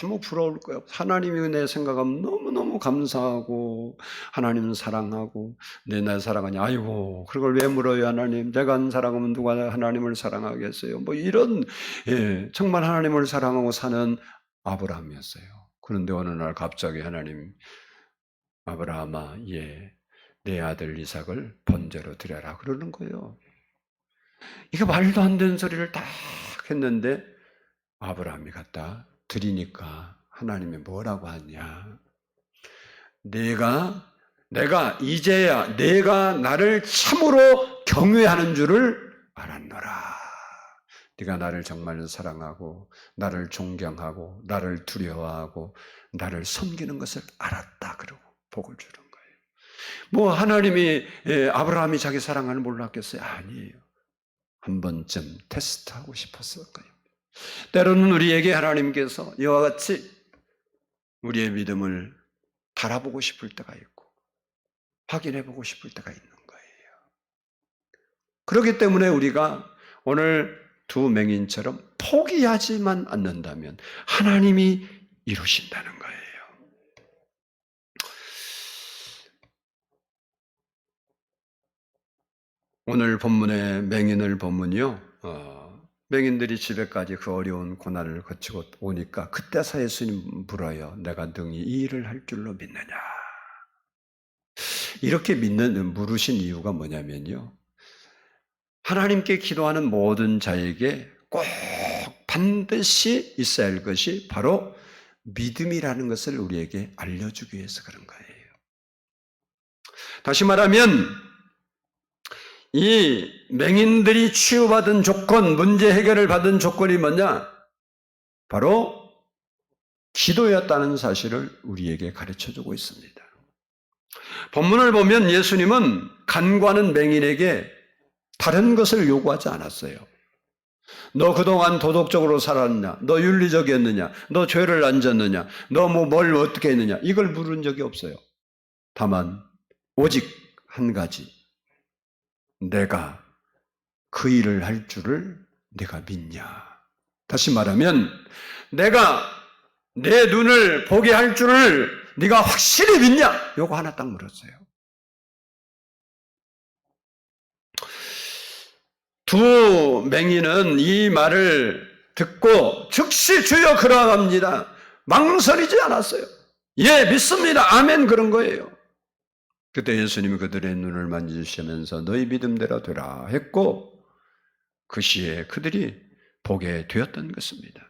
너무 부러울 거예요. 하나님이 은혜 생각하면 너무너무 감사하고 하나님은 사랑하고 날 사랑하냐. 아이고, 그걸 왜 물어요 하나님. 내가 안 사랑하면 누가 하나님을 사랑하겠어요. 뭐 이런, 정말 하나님을 사랑하고 사는 아브라함이었어요. 그런데 어느 날 갑자기 하나님, 아브라함아, 내 아들 이삭을 번제로 드려라 그러는 거예요. 이게 말도 안 되는 소리를 딱 했는데 아브라함이 갖다 드리니까 하나님이 뭐라고 하냐. 내가 이제야 내가 나를 참으로 경외하는 줄을 알았노라. 네가 나를 정말 사랑하고 나를 존경하고 나를 두려워하고 나를 섬기는 것을 알았다. 그러고 복을 주는 거예요. 뭐 하나님이 아브라함이 자기 사랑을 몰랐겠어요? 아니에요. 한 번쯤 테스트하고 싶었을 거예요. 때로는 우리에게 하나님께서 이와 같이 우리의 믿음을 달아보고 싶을 때가 있고 확인해보고 싶을 때가 있는 거예요. 그렇기 때문에 우리가 오늘 두 맹인처럼 포기하지만 않는다면 하나님이 이루신다는 거예요. 오늘 본문의 맹인을 보면요, 맹인들이 집에까지 그 어려운 고난을 거치고 오니까 그때서 예수님 물어요. 내가 능히 이 일을 할 줄로 믿느냐. 이렇게 물으신 이유가 뭐냐면요, 하나님께 기도하는 모든 자에게 꼭 반드시 있어야 할 것이 바로 믿음이라는 것을 우리에게 알려주기 위해서 그런 거예요. 다시 말하면 이 맹인들이 치유받은 조건, 문제 해결을 받은 조건이 뭐냐? 바로 기도였다는 사실을 우리에게 가르쳐주고 있습니다. 본문을 보면 예수님은 간과하는 맹인에게 다른 것을 요구하지 않았어요. 너 그동안 도덕적으로 살았느냐? 너 윤리적이었느냐? 너 죄를 안 졌느냐? 너 뭘 어떻게 했느냐? 이걸 물은 적이 없어요. 다만 오직 한 가지, 내가 그 일을 할 줄을 내가 믿냐? 다시 말하면 내가 내 눈을 보게 할 줄을 네가 확실히 믿냐? 요거 하나 딱 물었어요. 두 맹인은 이 말을 듣고 즉시 주여 그러합니다. 망설이지 않았어요. 예, 믿습니다. 아멘. 그런 거예요. 그때 예수님이 그들의 눈을 만지시면서 너희 믿음대로 되라 했고 그 시에 그들이 보게 되었던 것입니다.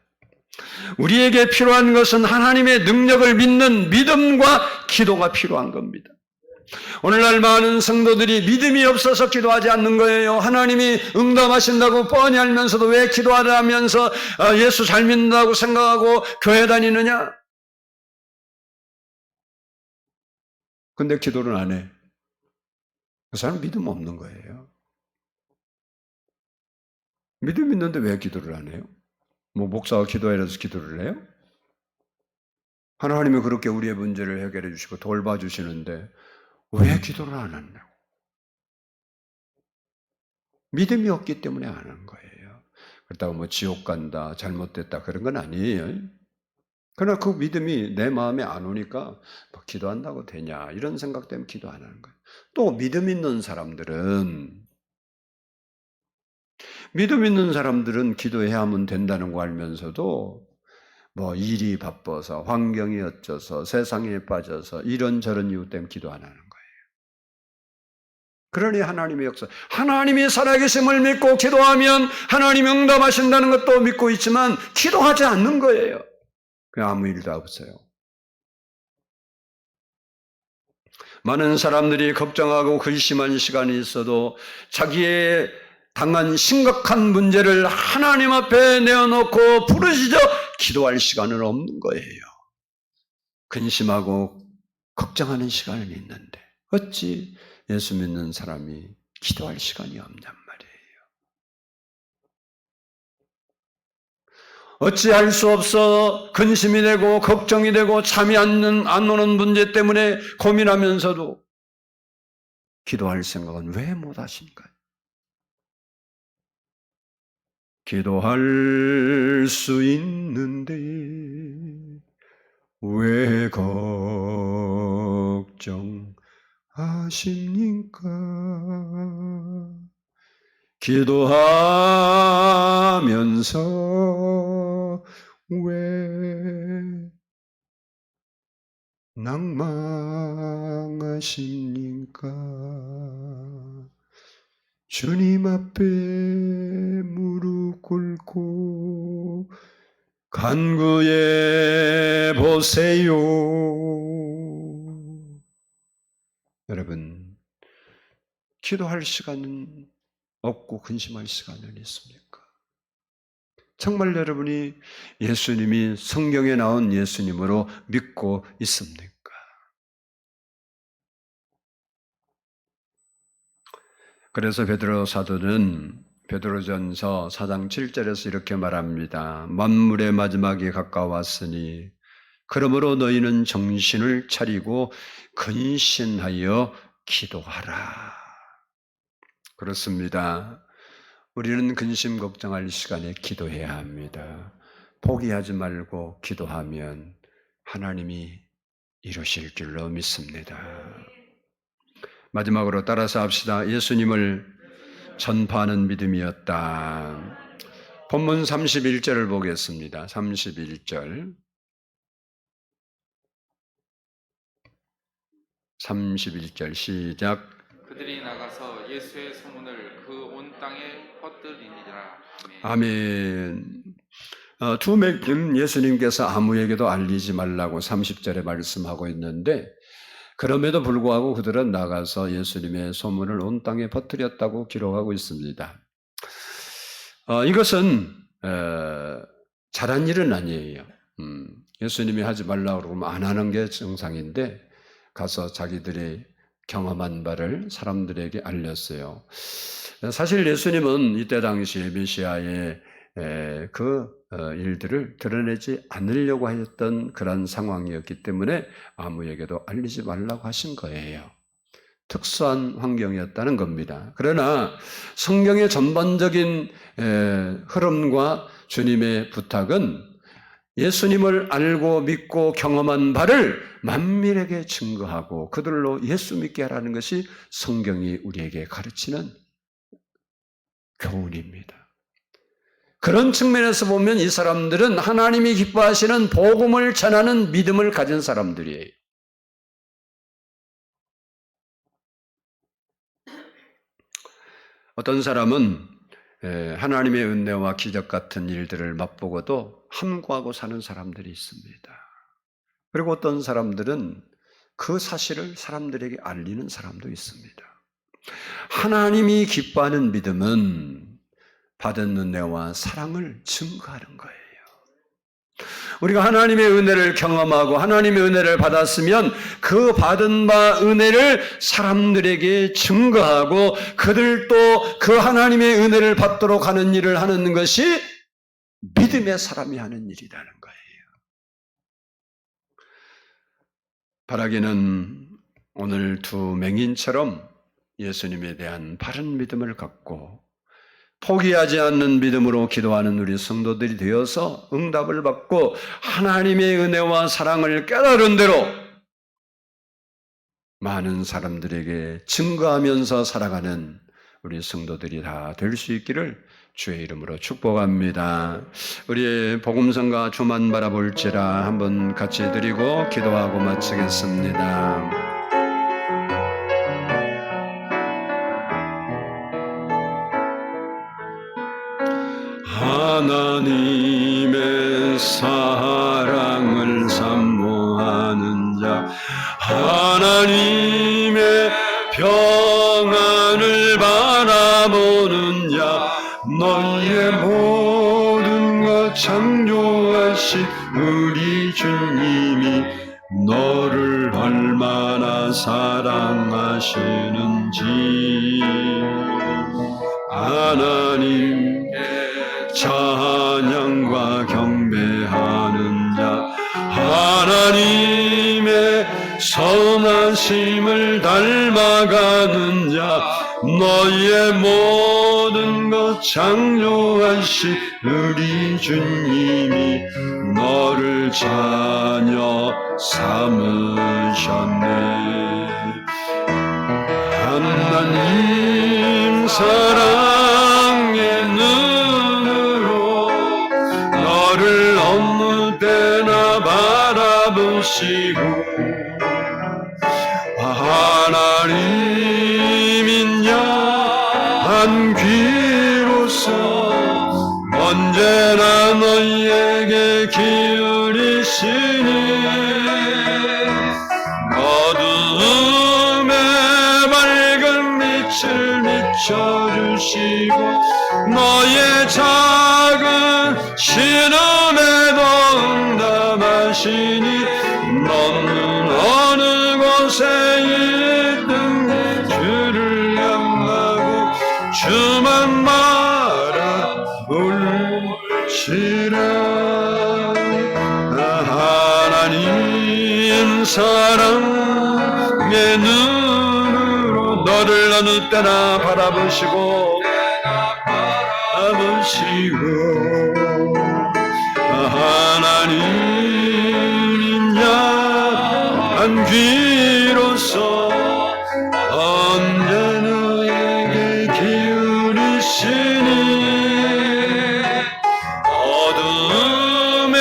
우리에게 필요한 것은 하나님의 능력을 믿는 믿음과 기도가 필요한 겁니다. 오늘날 많은 성도들이 믿음이 없어서 기도하지 않는 거예요. 하나님이 응답하신다고 뻔히 알면서도 왜 기도하라면서 예수 잘 믿는다고 생각하고 교회 다니느냐? 근데 기도를 안 해. 그 사람 믿음 없는 거예요. 믿음 있는데 왜 기도를 안 해요? 목사가 기도해서 기도를 해요? 하나님이 그렇게 우리의 문제를 해결해 주시고 돌봐주시는데 왜 기도를 안 하냐고. 믿음이 없기 때문에 안 하는 거예요. 그렇다고 지옥 간다, 잘못됐다 그런 건 아니에요. 그러나 그 믿음이 내 마음에 안 오니까 기도한다고 되냐 이런 생각 때문에 기도 안 하는 거예요. 또 믿음 있는 사람들은 기도해야 하면 된다는 거 알면서도 일이 바빠서 환경이 어쩌서 세상에 빠져서 이런저런 이유 때문에 기도 안 하는 거예요. 그러니 하나님의 역사, 하나님이 살아계심을 믿고 기도하면 하나님이 응답하신다는 것도 믿고 있지만 기도하지 않는 거예요. 그냥 아무 일도 없어요. 많은 사람들이 걱정하고 근심한 시간이 있어도 자기의 당한 심각한 문제를 하나님 앞에 내어놓고 부르짖어 기도할 시간은 없는 거예요. 근심하고 걱정하는 시간은 있는데 어찌 예수 믿는 사람이 기도할 시간이 없냔 말이에요. 어찌할 수 없어 근심이 되고 걱정이 되고 잠이 안 오는 문제 때문에 고민하면서도 기도할 생각은 왜 못 하신가요? 기도할 수 있는데 왜 걱정하십니까? 기도하면서 왜 낭망하십니까? 주님 앞에 무릎 꿇고 간구해 보세요. 여러분, 기도할 시간은 없고 근심할 시간은 있습니까? 정말 여러분이 예수님이 성경에 나온 예수님으로 믿고 있습니까? 그래서 베드로 사도는 베드로전서 4장 7절에서 이렇게 말합니다. 만물의 마지막이 가까웠으니 그러므로 너희는 정신을 차리고 근신하여 기도하라. 그렇습니다. 우리는 근심 걱정할 시간에 기도해야 합니다. 포기하지 말고 기도하면 하나님이 이루실 줄로 믿습니다. 마지막으로 따라서 합시다. 예수님을 전파하는 믿음이었다. 본문 31절을 보겠습니다. 31절. 31절 시작. 그들이 나가서 예수의 소문을 그 온 땅에 퍼뜨리니라. 아멘. 두 맹인 예수님께서 아무에게도 알리지 말라고 30절에 말씀하고 있는데 그럼에도 불구하고 그들은 나가서 예수님의 소문을 온 땅에 퍼뜨렸다고 기록하고 있습니다. 이것은 잘한 일은 아니에요. 예수님이 하지 말라고 그러면 안 하는 게 정상인데 가서 자기들이 경험한 바를 사람들에게 알렸어요. 사실 예수님은 이때 당시에 메시아의 일들을 드러내지 않으려고 하였던 그런 상황이었기 때문에 아무에게도 알리지 말라고 하신 거예요. 특수한 환경이었다는 겁니다. 그러나 성경의 전반적인 흐름과 주님의 부탁은 예수님을 알고 믿고 경험한 바를 만민에게 증거하고 그들로 예수 믿게 하라는 것이 성경이 우리에게 가르치는 교훈입니다. 그런 측면에서 보면 이 사람들은 하나님이 기뻐하시는 복음을 전하는 믿음을 가진 사람들이에요. 어떤 사람은 하나님의 은혜와 기적 같은 일들을 맛보고도 함구하고 사는 사람들이 있습니다. 그리고 어떤 사람들은 그 사실을 사람들에게 알리는 사람도 있습니다. 하나님이 기뻐하는 믿음은 받은 은혜와 사랑을 증거하는 거예요. 우리가 하나님의 은혜를 경험하고 하나님의 은혜를 받았으면 그 받은 바 은혜를 사람들에게 증거하고 그들도 그 하나님의 은혜를 받도록 하는 일을 하는 것이 믿음의 사람이 하는 일이라는 거예요. 바라기는 오늘 두 맹인처럼 예수님에 대한 바른 믿음을 갖고 포기하지 않는 믿음으로 기도하는 우리 성도들이 되어서 응답을 받고 하나님의 은혜와 사랑을 깨달은 대로 많은 사람들에게 증거하면서 살아가는 우리 성도들이 다 될 수 있기를 주의 이름으로 축복합니다. 우리의 복음성가 주만 바라볼지라 한번 같이 드리고 기도하고 마치겠습니다. 하나님의 사랑을 사모하는 자, 하나님의 평안을 바라보는 자, 너의 모든 것 창조하신 우리 주님이 너를 얼마나 사랑하시는지 하나님께 찬양과 경배하는 자, 하나님의 선하심을 닮아가는 자, 너의 모든 것 창조하신 우리 주님이 너를 자녀 삼으셨네. 하나님 사랑의 눈으로 너를 어느 때나 바라보시고 하나님인 야한 귀로서 언제나 너희에게 기울이시니 어둠에 밝은 빛을 비춰주시고 너의 작은 신음에도 응답하시니 너는 어느 곳에 있든 주를 향하고 주만 바라볼지라. 하나님 사랑의 눈으로 너를 어느 때나 바라보시고 하나님 야한 귀로서 언제 너에게 기울이시니 어둠에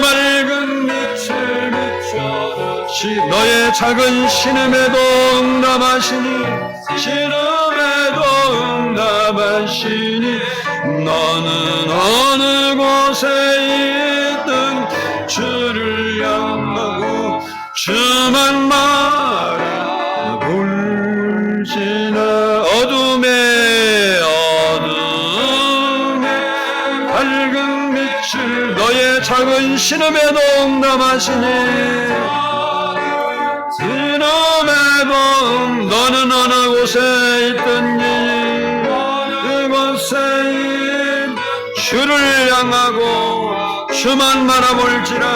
밝은 빛을 비춰주시 너의 작은 신음에도 응답하시니 너는 어느 곳에 있든 주를 향하고 주만 바라볼지나 어둠에 밝은 빛을 너의 작은 신음에도 응답하시니 신음에도 너는 어느 곳에 있든지 그곳에 주를 향하고 주만 바라볼지라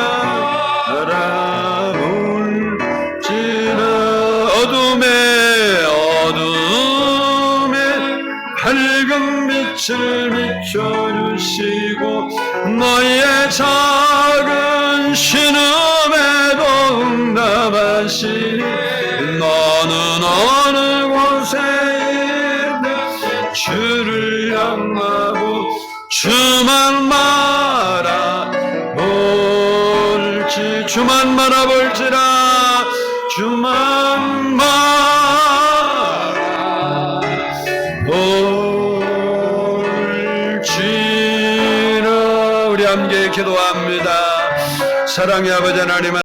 어둠에 밝은 빛을 비춰주시고 너의 작은 신음에도 응답하시니 너는 어느 곳에 있든 주를 향하고 주만 바라볼지라 주만 바라볼지라. 우리 함께 기도합니다. 사랑의 아버지 하나님,